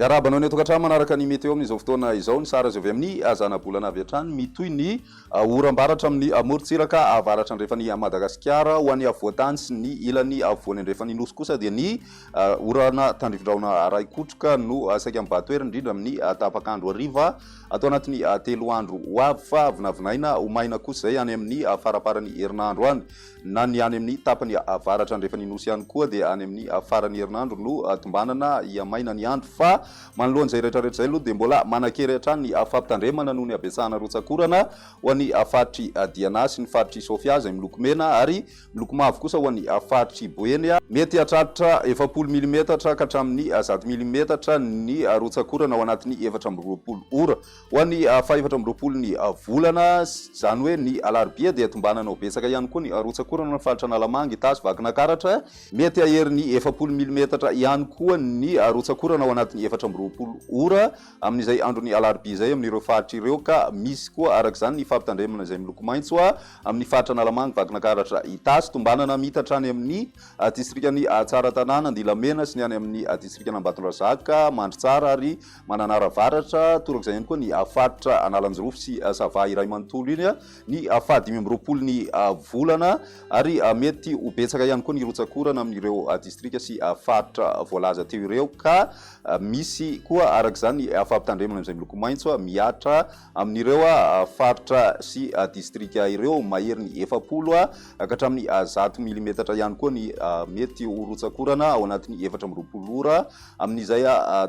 Miarabanao ny tokantrano manaraka ny meteo amin'izao fotoana izao ny sara azy avy amin'ny zana-bolana avy hatrany mitoy ny oram-baratra amin'ny morontsiraka avaratra andrefany Madagasikara ho an'ny avoatany sy ny ilany avoany andrefany nosy kosa dia ny orana tandrifin-drahona Raikotroka no saika mibatoerana indrindra amin'ny tapakandro hariva atao anatin'ny 3 andro ho avy fa vinavinaina ho maina kosa izay any amin'ny faraparany herinandro any na ny any amin'ny tapany avaratra andrefany nosy ihany koa dia any amin'ny farany herinandro no tombanana maina ny andro fa manoloana izay rehetrarehetra izay aloha dia mbola manakery hatrany ny fampitandremana noho ny abetsahana rotsakorana ho an'ny faritry Diana sy ny faritry Sofia izay miloko mena ary miloko mavo kosa ho an'ny faritry Boenia mety hatratra 70 mm ka hatramin'ny 100 mm ny rotsakorana ao anatin'ny 420 ora ho an'ny 420 ny volana izany hoe ny alarobia dia tombanana ho betsaka ihany koa ny rotsakorana ny faritra Analamanga Itasy Vakina Karatra mety aherin'ny 70 mm ihany koa ny rotsakorana ao anatin'ny 420 ora amin'izay andron'ny alarobia izay amin'ireo faritra ireo ka misy koa arak'izany ny fampitandremana izay miloko maitso amin'ny faritra Analamanga Vakina Karatra Itasy tombanana mitatra any amin'ny distrikany Tsaratanàna Andilamena sy ny any amin'ny distrikany Ambatondrazaka Mandritsara ary Mananaravaratra torak'izay ihany koa ny faritra Analanjorofo sy Sava iray manontolo iny ny 520 ny volana ary mety ho betsaka ihany koa ny rotsakorana amin'ireo distrika sy faritra voalaza teo ireo ka misy koa arak'izany fampitandremana amin'izay miloko maitso miatra amin'ireo faritra sy distrika ireo mahery ny 70 ka hatramin'ny 100 mm ihany koa ny mety ho rotsakorana ao anatin'ny 420 ora amin'izay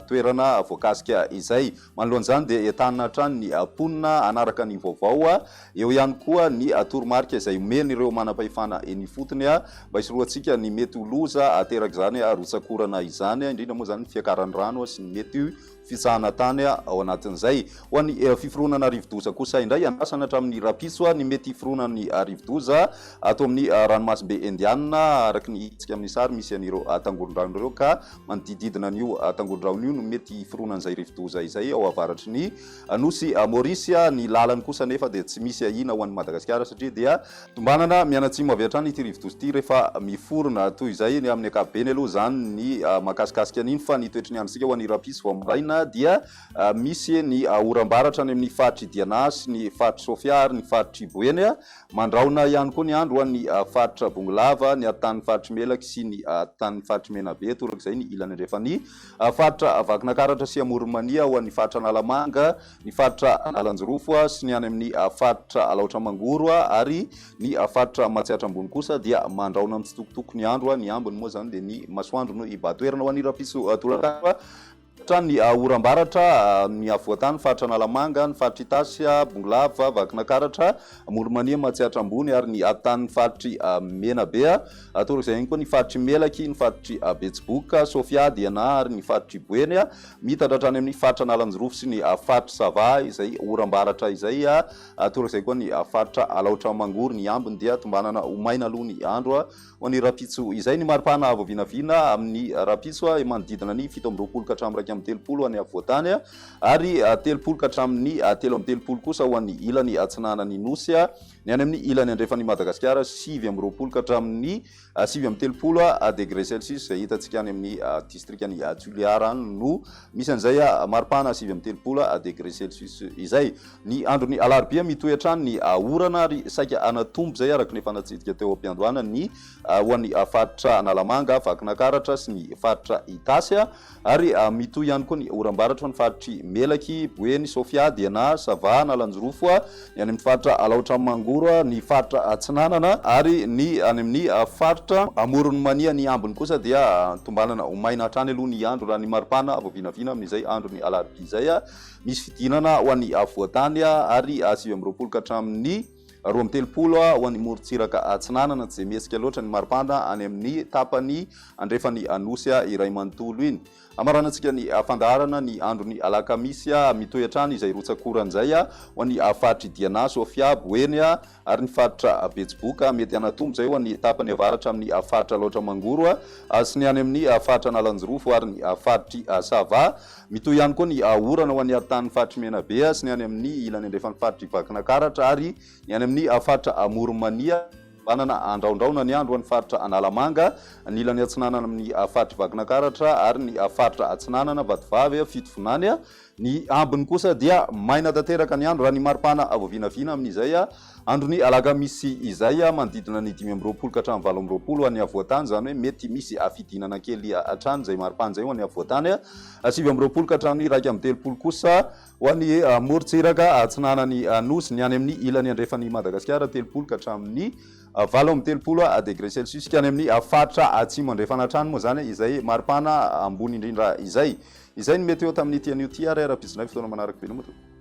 toerana voakasika izay manoloan'izany dia entanina hatrany ny ponina anaraka ny vaovao eo ihany koa ny toromarika izay omeny ireo manam-pahefana eny fotony mba hisoroantsika ny mety ho loza aterak'izany rotsakorana izany indrindra moa zany ny fiakaran'ny rano sy ny mety fitsahana tany ao anatin'izay ho an'ny fiforonana rivodoza kosa indray andrasana hatramin'ny rapitso ny mety fiforonan'ny rivodoza atao amin'ny ranomasimbe Indiana araka ny hitsika amin'ny sary misy an'ireo tangolondrano ireo ka manodididina an'io tangolondrano io no mety fiforonan'izay rivodoza izay ao avaratry ny nosy Maurisia ny lalany kosa nefa dia tsy misy ahina ho an'ny Madagasikara satria dia tombanana mianatsimo avy hatrany ity rivodoza ity rehefa miforona toy izay ny amin'ny ankapobeny aloha zany ny makasikasika an'iny fa ny toetry ny andritsika ho an'ny rapitso vao miraina dia misy ny oram-baratra any amin'ny faritry Diana sy ny faritry Sofia ary ny faritry Boenia mandraona ihany koa ny andro ho an'ny faritra Bongolava ny atanin'ny faritry Melaky sy ny atanin'ny faritry Menabe torak'izay ny ilany andrefany faritra Vakina Karatra sy Amoronmania ho an'ny faritra Analamanga ny faritra Analanjorofo sy ny any amin'ny faritra Alaotra Mangoro ary ny faritra Matsiatra Ambony kosa dia mandraona amin'ny tsitokotoko ny andro ny ambiny moa zany dia ny masoandro no ibatoerana ho an'ny rapitso tolakava ny oram-baratra ny avoatany faritra Analamanga ny faritra Itasy Bongolava Vakina Karatra Amoronmania Matsiatra Ambony ary ny atanin'ny faritry Menabe torak'izay ihany koa ny faritry Melaky ny faritry Betsiboka Sofia Diana ary ny faritry Boenia mitatra hatrany amin'ny faritra Analanjorofo sy ny faritry Sava izay oram-baratra izay torak'izay koa ny faritra Alaotra Mangoro ny ambiny dia tombanana ho maina aloha ny andro ho an'ny rapitso izay ny maripana avo vinavina amin'ny rapitso manodidina ny 17 ka hatramin'ny 30 any avoatany ary 30 ka hatramin'ny 13 kosa ho an'ny ilany atsinanany nosy ny any amin'ny ilany andrefany Madagasikara 7 ka hatramin'ny 7 degré Celsius izay hitantsika any amin'ny distrikany Toliara no misy an'izay maripana 7 degré Celsius izay ny andron'ny alarobia mitohy hatrany ny orana ary saika anatombo izay araka ny efa natsidika teo am-piandohana ny ho an'ny faritra Analamanga Vakina Karatra sy ny faritra Itasy ary mitohy ihany koa ny oram-baratra ny faritry Melaky Boeny Sofia Diana Sava Analanjorofo ny any amin'ny faritra Alaotra Mangoro ny faritra Atsinanana ary ny any amin'ny faritra Amoronmania ny ambiny kosa dia tombanana ho maina hatrany aloha ny andro raha ny maripana avo vinavina amin'izay andro ny alarobia izay misy fidinana ho an'ny avoatany ary 7 ka hatramin'ny 20 ho an'ny morontsiraka atsinanana tsy mesika loatra ny maripana any amin'ny tapany andrefany nosy iray manontolo iny amaranantsika ny fandaharana ny andron'ny alakamisy mitohy hatrany izay rotsakoran'izay ho an'ny faritry Diana Sofia Boenia ary ny faritra Betsiboka mety anatombo izay ho an'ny tapany avaratra amin'ny faritra Alaotra Mangoro sy ny any amin'ny faritra Analanjorofo ary ny faritry Sava mitohy ihany koa ny orana ho an'ny atanin'ny faritry Menabe sy ny any amin'ny ilany andrefany faritry Vakina Karatra ary ny any amin'ny faritra Amoronmania banana andraondraona ny andro amin'ny faritra Analamanga, ny ilany atsinanana amin'ny faritra Vakinakaratra ary ny faritra atsinanana Vatovavy fitofonany. Ny ambiny kosa dia maina tanteraka ny andro raha ny maripana avovinavina amin'izay andro ny alakamisy izay manodidina ny 5 ka hatramin'ny 7 any avoatany, zany hoe mety misy afidinana kely hatrany zay maripana zay ho any avoatany. 7 ka hatramin'ny 2 kosa ho an'ny morontsiraka atsinanany nosy ny any amin'ny ilany andrefan'ny Madagasikara 3 ka hatramin'ny 7 degré celsius ka any amin'ny faritra atsimo andrefana hatrany moa zany izay maripana ambony indrindra izay. Izay ny météo tamin'ny tian'io ty ary ara-pizinay fotoana manaraka be moa.